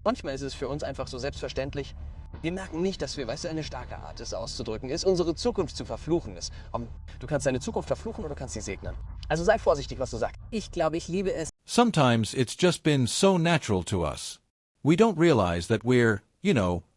Manchmal ist es für uns einfach so selbstverständlich. Wir merken nicht, dass wir, weißt du, eine starke Art, es auszudrücken ist, unsere Zukunft zu verfluchen ist. Du kannst deine Zukunft verfluchen oder kannst sie segnen. Also sei vorsichtig, was du sagst. Ich glaube, ich liebe es. Sometimes it's just been so natural to us. We don't realize that we're,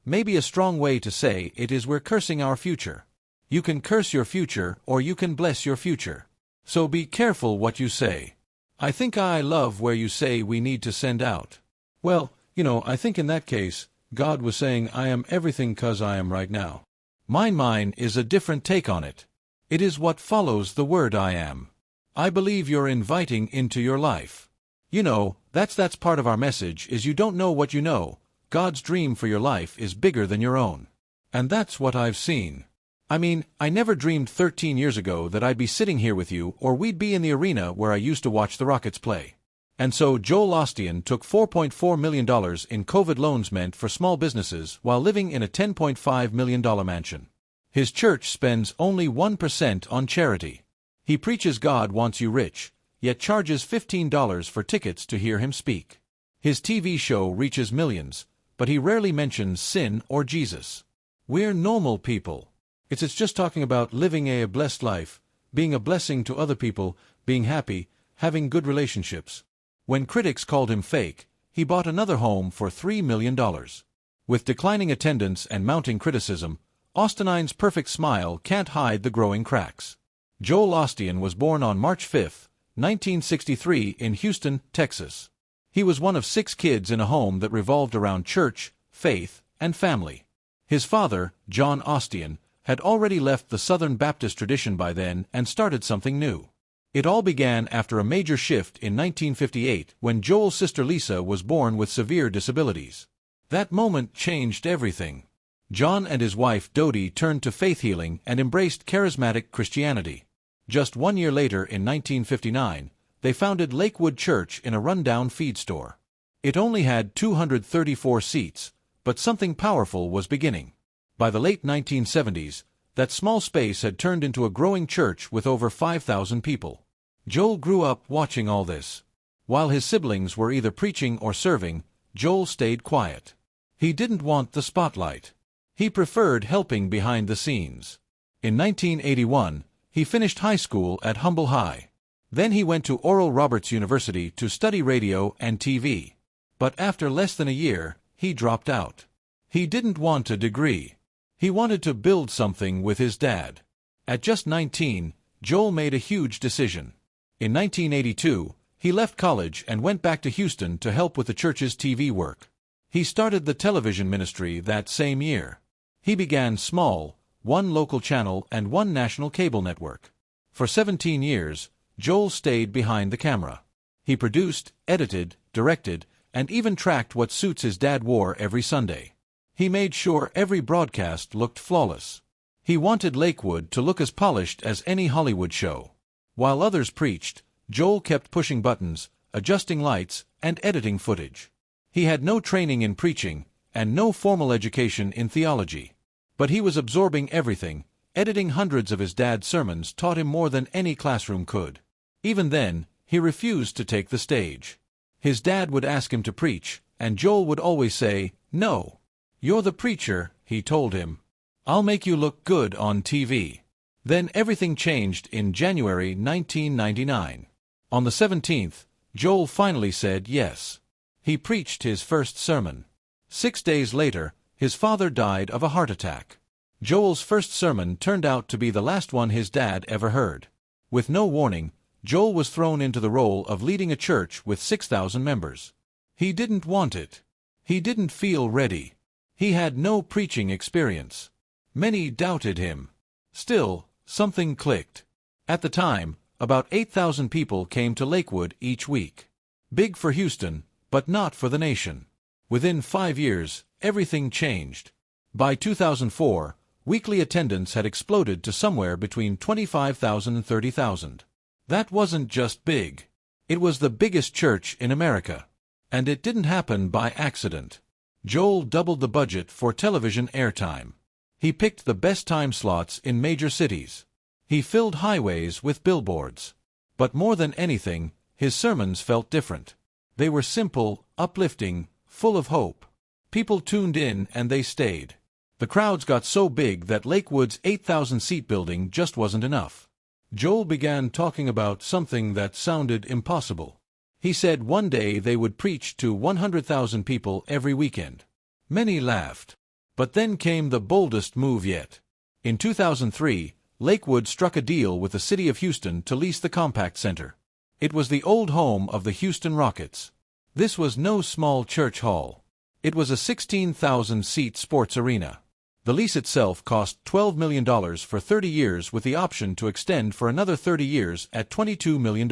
maybe a strong way to say it is we're cursing our future. You can curse your future or you can bless your future. So be careful what you say. I think I love where you say we need to send out. Well, I think in that case, God was saying I am everything 'cause I am right now. Mine is a different take on it. It is what follows the word I am. I believe you're inviting into your life. That's part of our message is you don't know what you know. God's dream for your life is bigger than your own. And that's what I've seen. I mean, I never dreamed 13 years ago that I'd be sitting here with you or we'd be in the arena where I used to watch the Rockets play. And so Joel Osteen took $4.4 million in COVID loans meant for small businesses while living in a $10.5 million mansion. His church spends only 1% on charity. He preaches God wants you rich, yet charges $15 for tickets to hear him speak. His TV show reaches millions, but he rarely mentions sin or Jesus. We're normal people. It's just talking about living a blessed life, being a blessing to other people, being happy, having good relationships. When critics called him fake, he bought another home for $3 million. With declining attendance and mounting criticism, Osteen's perfect smile can't hide the growing cracks. Joel Osteen was born on March 5, 1963 in Houston, Texas. He was one of 6 kids in a home that revolved around church, faith, and family. His father, John Osteen, had already left the Southern Baptist tradition by then and started something new. It all began after a major shift in 1958 when Joel's sister Lisa was born with severe disabilities. That moment changed everything. John and his wife Dodie turned to faith healing and embraced charismatic Christianity. Just 1 year later, in 1959, they founded Lakewood Church in a rundown feed store. It only had 234 seats, but something powerful was beginning. By the late 1970s, that small space had turned into a growing church with over 5,000 people. Joel grew up watching all this. While his siblings were either preaching or serving, Joel stayed quiet. He didn't want the spotlight. He preferred helping behind the scenes. In 1981, he finished high school at Humble High. Then he went to Oral Roberts University to study radio and TV. But after less than a year, he dropped out. He didn't want a degree. He wanted to build something with his dad. At just 19, Joel made a huge decision. In 1982, he left college and went back to Houston to help with the church's TV work. He started the television ministry that same year. He began small, 1 local channel and 1 national cable network. For 17 years, Joel stayed behind the camera. He produced, edited, directed, and even tracked what suits his dad wore every Sunday. He made sure every broadcast looked flawless. He wanted Lakewood to look as polished as any Hollywood show. While others preached, Joel kept pushing buttons, adjusting lights, and editing footage. He had no training in preaching, and no formal education in theology. But he was absorbing everything. Editing hundreds of his dad's sermons taught him more than any classroom could. Even then, he refused to take the stage. His dad would ask him to preach, and Joel would always say, "No. You're the preacher," he told him. "I'll make you look good on TV." Then everything changed in January 1999. On the 17th, Joel finally said yes. He preached his first sermon. 6 days later, his father died of a heart attack. Joel's first sermon turned out to be the last one his dad ever heard. With no warning, Joel was thrown into the role of leading a church with 6,000 members. He didn't want it. He didn't feel ready. He had no preaching experience. Many doubted him. Still, something clicked. At the time, about 8,000 people came to Lakewood each week. Big for Houston, but not for the nation. Within 5 years, everything changed. By 2004, weekly attendance had exploded to somewhere between 25,000 and 30,000. That wasn't just big. It was the biggest church in America. And it didn't happen by accident. Joel doubled the budget for television airtime. He picked the best time slots in major cities. He filled highways with billboards. But more than anything, his sermons felt different. They were simple, uplifting, full of hope. People tuned in and they stayed. The crowds got so big that Lakewood's 8,000-seat building just wasn't enough. Joel began talking about something that sounded impossible. He said one day they would preach to 100,000 people every weekend. Many laughed. But then came the boldest move yet. In 2003, Lakewood struck a deal with the city of Houston to lease the Compact Center. It was the old home of the Houston Rockets. This was no small church hall. It was a 16,000-seat sports arena. The lease itself cost $12 million for 30 years with the option to extend for another 30 years at $22 million.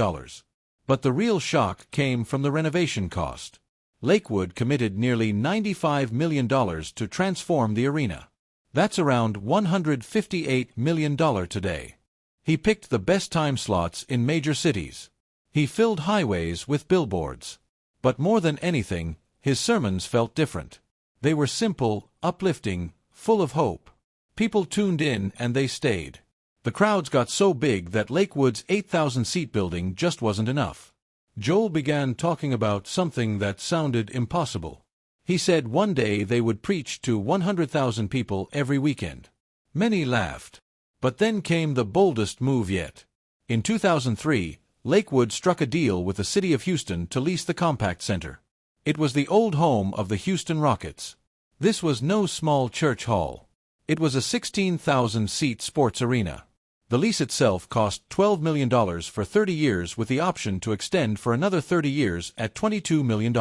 But the real shock came from the renovation cost. Lakewood committed nearly $95 million to transform the arena. That's around $158 million today. He picked the best time slots in major cities. He filled highways with billboards. But more than anything, his sermons felt different. They were simple, uplifting, full of hope. People tuned in and they stayed. The crowds got so big that Lakewood's 8,000-seat building just wasn't enough. Joel began talking about something that sounded impossible. He said one day they would preach to 100,000 people every weekend. Many laughed. But then came the boldest move yet. In 2003, Lakewood struck a deal with the city of Houston to lease the Compact Center. It was the old home of the Houston Rockets. This was no small church hall. It was a 16,000-seat sports arena. The lease itself cost $12 million for 30 years with the option to extend for another 30 years at $22 million.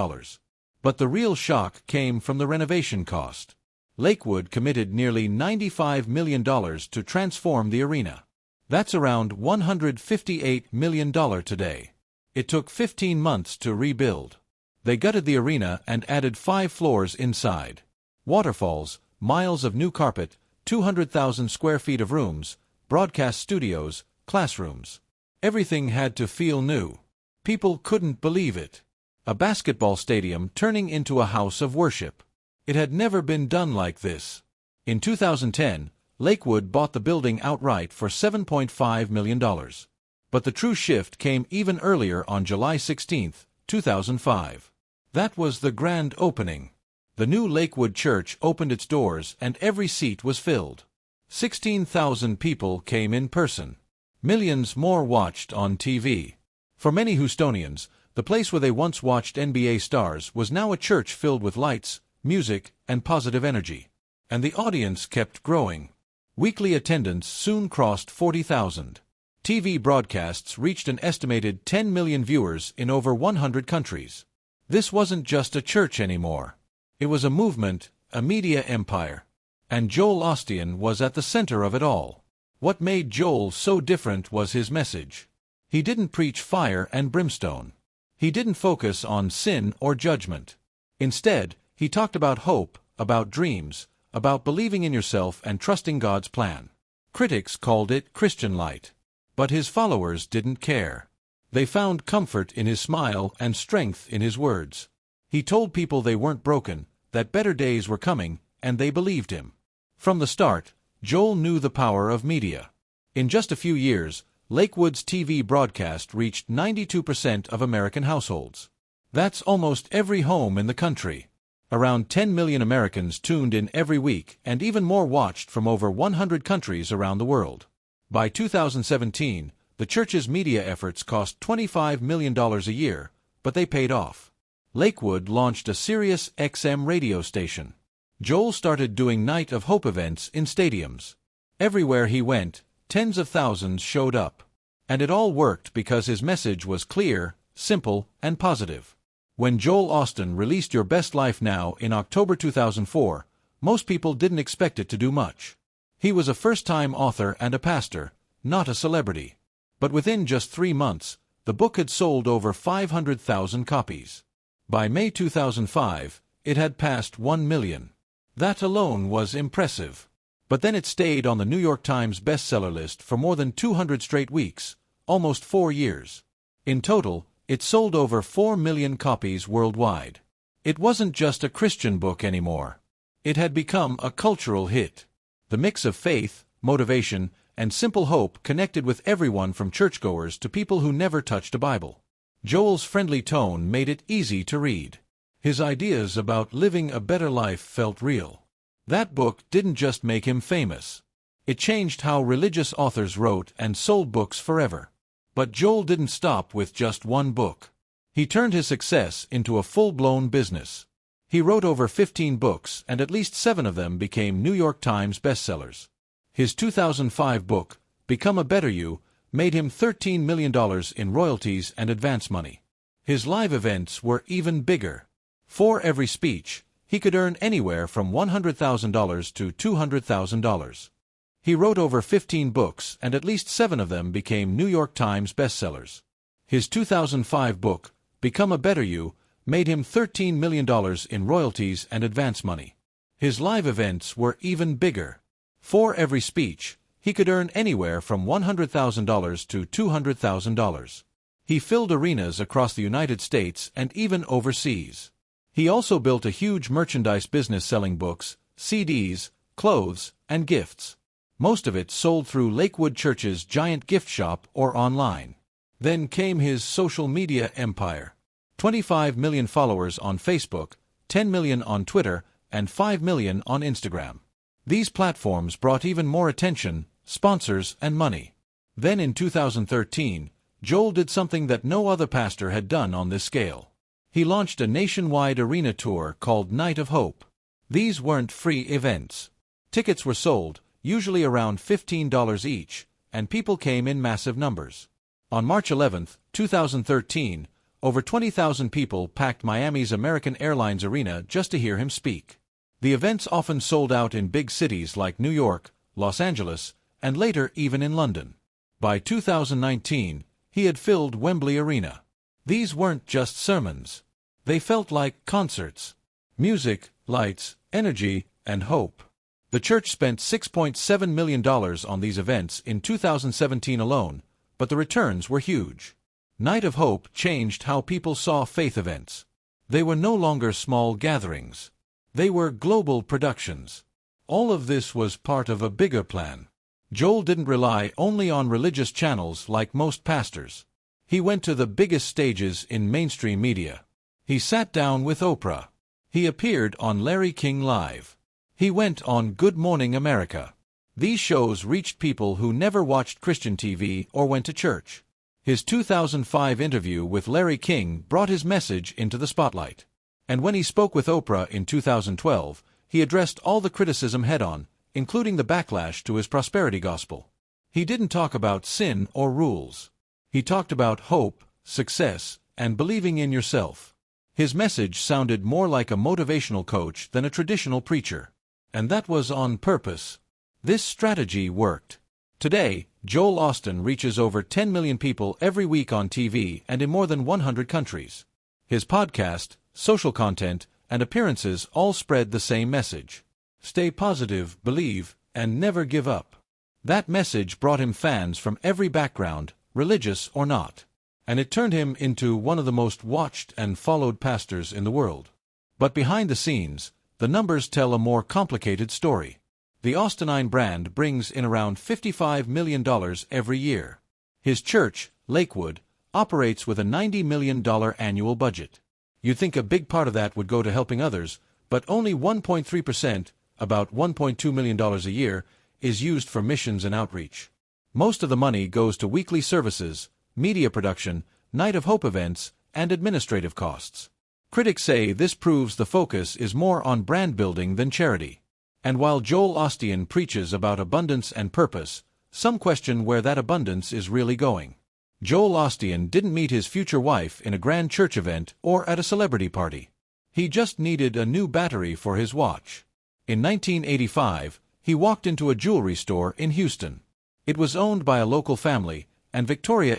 But the real shock came from the renovation cost. Lakewood committed nearly $95 million to transform the arena. That's around $158 million today. It took 15 months to rebuild. They gutted the arena and added 5 floors inside. Waterfalls, miles of new carpet, 200,000 square feet of rooms, broadcast studios, classrooms. Everything had to feel new. People couldn't believe it. A basketball stadium turning into a house of worship. It had never been done like this. In 2010, Lakewood bought the building outright for $7.5 million. But the true shift came even earlier on July 16, 2005. That was the grand opening. The new Lakewood Church opened its doors and every seat was filled. 16,000 people came in person. Millions more watched on TV. For many Houstonians, the place where they once watched NBA stars was now a church filled with lights, music, and positive energy. And the audience kept growing. Weekly attendance soon crossed 40,000. TV broadcasts reached an estimated 10 million viewers in over 100 countries. This wasn't just a church anymore. It was a movement, a media empire. And Joel Osteen was at the center of it all. What made Joel so different was his message. He didn't preach fire and brimstone. He didn't focus on sin or judgment. Instead, he talked about hope, about dreams, about believing in yourself and trusting God's plan. Critics called it Christian light. But his followers didn't care. They found comfort in his smile and strength in his words. He told people they weren't broken, that better days were coming, and they believed him. From the start, Joel knew the power of media. In just a few years, Lakewood's TV broadcast reached 92% of American households. That's almost every home in the country. Around 10 million Americans tuned in every week, and even more watched from over 100 countries around the world. By 2017, the church's media efforts cost $25 million a year, but they paid off. Lakewood launched a Sirius XM radio station. Joel started doing Night of Hope events in stadiums. Everywhere he went, tens of thousands showed up. And it all worked because his message was clear, simple, and positive. When Joel Osteen released Your Best Life Now in October 2004, most people didn't expect it to do much. He was a first-time author and a pastor, not a celebrity. But within just 3 months, the book had sold over 500,000 copies. By May 2005, it had passed 1 million. That alone was impressive. But then it stayed on the New York Times bestseller list for more than 200 straight weeks, almost 4 years. In total, it sold over 4 million copies worldwide. It wasn't just a Christian book anymore. It had become a cultural hit. The mix of faith, motivation, and simple hope connected with everyone from churchgoers to people who never touched a Bible. Joel's friendly tone made it easy to read. His ideas about living a better life felt real. That book didn't just make him famous. It changed how religious authors wrote and sold books forever. But Joel didn't stop with just one book. He turned his success into a full-blown business. He wrote over 15 books, and at least 7 of them became New York Times bestsellers. His 2005 book, Become a Better You, made him $13 million in royalties and advance money. His live events were even bigger. For every speech, he could earn anywhere from $100,000 to $200,000. He wrote over 15 books, and at least 7 of them became New York Times bestsellers. His 2005 book, Become a Better You, made him $13 million in royalties and advance money. His live events were even bigger. For every speech, he could earn anywhere from $100,000 to $200,000. He filled arenas across the United States and even overseas. He also built a huge merchandise business selling books, CDs, clothes, and gifts. Most of it sold through Lakewood Church's giant gift shop or online. Then came his social media empire. 25 million followers on Facebook, 10 million on Twitter, and 5 million on Instagram. These platforms brought even more attention, sponsors, and money. Then in 2013, Joel did something that no other pastor had done on this scale. He launched a nationwide arena tour called Night of Hope. These weren't free events. Tickets were sold, usually around $15 each, and people came in massive numbers. On March 11, 2013, over 20,000 people packed Miami's American Airlines Arena just to hear him speak. The events often sold out in big cities like New York, Los Angeles, and later even in London. By 2019, he had filled Wembley Arena. These weren't just sermons. They felt like concerts. Music, lights, energy, and hope. The church spent $6.7 million on these events in 2017 alone, but the returns were huge. Night of Hope changed how people saw faith events. They were no longer small gatherings. They were global productions. All of this was part of a bigger plan. Joel didn't rely only on religious channels like most pastors. He went to the biggest stages in mainstream media. He sat down with Oprah. He appeared on Larry King Live. He went on Good Morning America. These shows reached people who never watched Christian TV or went to church. His 2005 interview with Larry King brought his message into the spotlight. And when he spoke with Oprah in 2012, he addressed all the criticism head-on, including the backlash to his prosperity gospel. He didn't talk about sin or rules. He talked about hope, success, and believing in yourself. His message sounded more like a motivational coach than a traditional preacher. And that was on purpose. This strategy worked. Today, Joel Osteen reaches over 10 million people every week on TV and in more than 100 countries. His podcast, social content, and appearances all spread the same message. Stay positive, believe, and never give up. That message brought him fans from every background, religious or not. And it turned him into one of the most watched and followed pastors in the world. But behind the scenes, the numbers tell a more complicated story. The Osteenine brand brings in around $55 million every year. His church, Lakewood, operates with a $90 million annual budget. You'd think a big part of that would go to helping others, but only 1.3%, about $1.2 million a year, is used for missions and outreach. Most of the money goes to weekly services, media production, Night of Hope events, and administrative costs. Critics say this proves the focus is more on brand building than charity. And while Joel Osteen preaches about abundance and purpose, some question where that abundance is really going. Joel Osteen didn't meet his future wife in a grand church event or at a celebrity party. He just needed a new battery for his watch. In 1985, he walked into a jewelry store in Houston. It was owned by a local family, and Victoria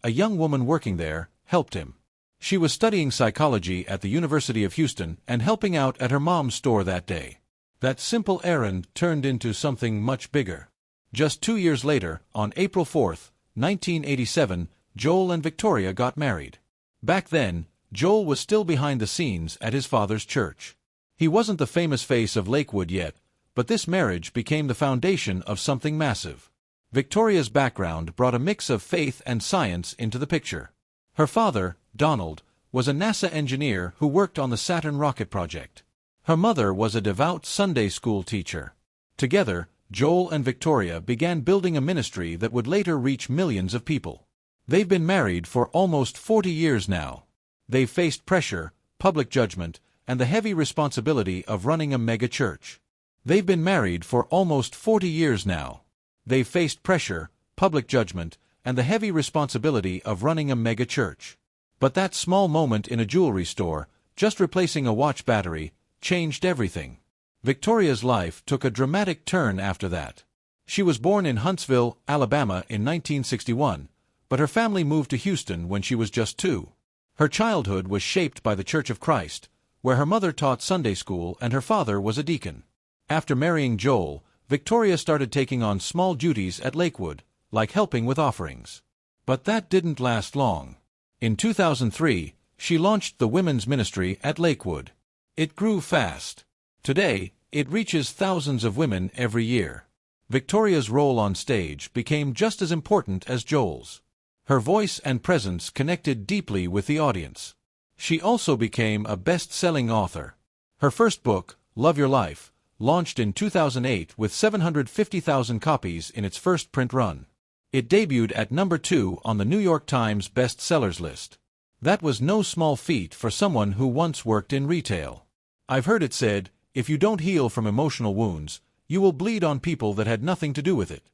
a young woman working there, helped him. She was studying psychology at the University of Houston and helping out at her mom's store that day. That simple errand turned into something much bigger. Just 2 years later, on April 4, 1987, Joel and Victoria got married. Back then, Joel was still behind the scenes at his father's church. He wasn't the famous face of Lakewood yet, but this marriage became the foundation of something massive. Victoria's background brought a mix of faith and science into the picture. Her father, Donald, was a NASA engineer who worked on the Saturn rocket project. Her mother was a devout Sunday school teacher. Together, Joel and Victoria began building a ministry that would later reach millions of people. They've been married for almost 40 years now. They've faced pressure, public judgment, and the heavy responsibility of running a mega church. They've been married for almost 40 years now. They've faced pressure, public judgment, and the heavy responsibility of running a mega church. But that small moment in a jewelry store, just replacing a watch battery, changed everything. Victoria's life took a dramatic turn after that. She was born in Huntsville, Alabama in 1961, but her family moved to Houston when she was just 2. Her childhood was shaped by the Church of Christ, where her mother taught Sunday school and her father was a deacon. After marrying Joel, Victoria started taking on small duties at Lakewood, like helping with offerings. But that didn't last long. In 2003, she launched the women's ministry at Lakewood. It grew fast. Today, it reaches thousands of women every year. Victoria's role on stage became just as important as Joel's. Her voice and presence connected deeply with the audience. She also became a best-selling author. Her first book, Love Your Life, launched in 2008 with 750,000 copies in its first print run. It debuted at number 2 on the New York Times bestsellers list. That was no small feat for someone who once worked in retail. I've heard it said, if you don't heal from emotional wounds, you will bleed on people that had nothing to do with it.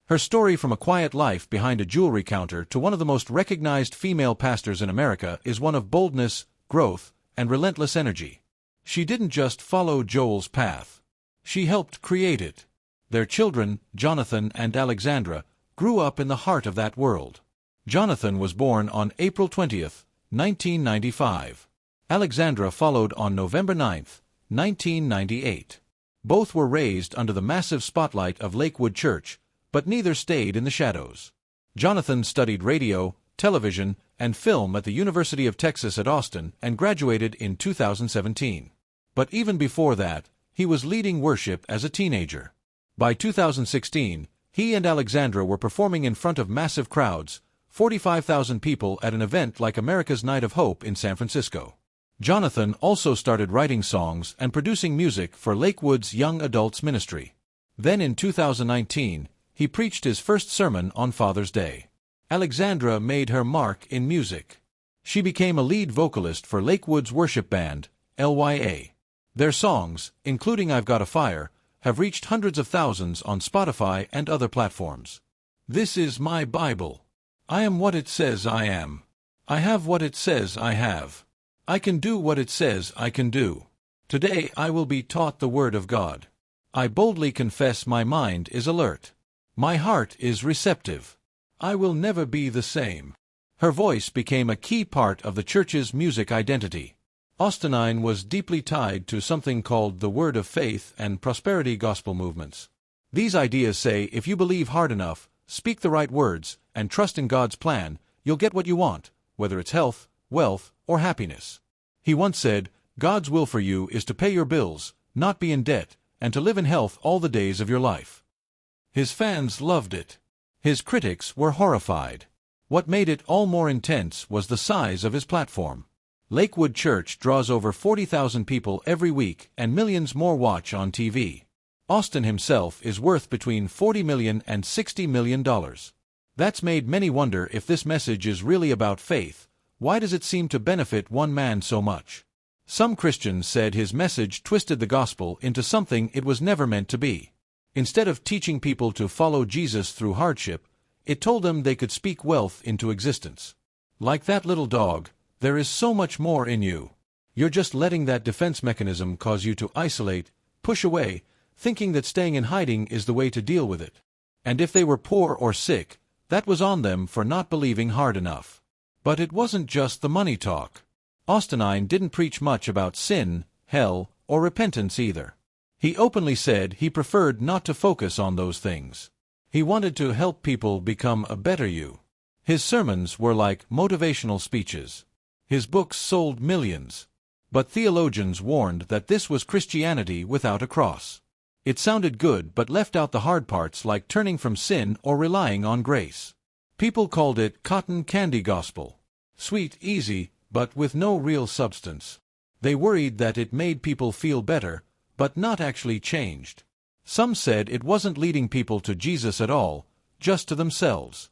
Her story from a quiet life behind a jewelry counter to one of the most recognized female pastors in America is one of boldness, growth, and relentless energy. She didn't just follow Joel's path. She helped create it. Their children, Jonathan and Alexandra, grew up in the heart of that world. Jonathan was born on April 20, 1995. Alexandra followed on November 9, 1998. Both were raised under the massive spotlight of Lakewood Church, but neither stayed in the shadows. Jonathan studied radio, television, and film at the University of Texas at Austin and graduated in 2017. But even before that, he was leading worship as a teenager. By 2016, he and Alexandra were performing in front of massive crowds, 45,000 people at an event like America's Night of Hope in San Francisco. Jonathan also started writing songs and producing music for Lakewood's young adults ministry. Then in 2019, he preached his first sermon on Father's Day. Alexandra made her mark in music. She became a lead vocalist for Lakewood's worship band, LYA. Their songs, including I've Got a Fire, have reached hundreds of thousands on Spotify and other platforms. This is my Bible. I am what it says I am. I have what it says I have. I can do what it says I can do. Today I will be taught the Word of God. I boldly confess my mind is alert. My heart is receptive. I will never be the same. Her voice became a key part of the church's music identity. Osteen was deeply tied to something called the Word of Faith and Prosperity gospel movements. These ideas say if you believe hard enough, speak the right words, and trust in God's plan, you'll get what you want, whether it's health, wealth, or happiness. He once said, God's will for you is to pay your bills, not be in debt, and to live in health all the days of your life. His fans loved it. His critics were horrified. What made it all more intense was the size of his platform. Lakewood Church draws over 40,000 people every week and millions more watch on TV. Osteen himself is worth between $40 million and $60 million. That's made many wonder if this message is really about faith. Why does it seem to benefit one man so much? Some Christians said his message twisted the gospel into something it was never meant to be. Instead of teaching people to follow Jesus through hardship, it told them they could speak wealth into existence. Like that little dog, there is so much more in you. You're just letting that defense mechanism cause you to isolate, push away, thinking that staying in hiding is the way to deal with it. And if they were poor or sick, that was on them for not believing hard enough. But it wasn't just the money talk. Osteen didn't preach much about sin, hell, or repentance either. He openly said he preferred not to focus on those things. He wanted to help people become a better you. His sermons were like motivational speeches. His books sold millions. But theologians warned that this was Christianity without a cross. It sounded good but left out the hard parts like turning from sin or relying on grace. People called it cotton candy gospel. Sweet, easy, but with no real substance. They worried that it made people feel better, but not actually changed. Some said it wasn't leading people to Jesus at all, just to themselves.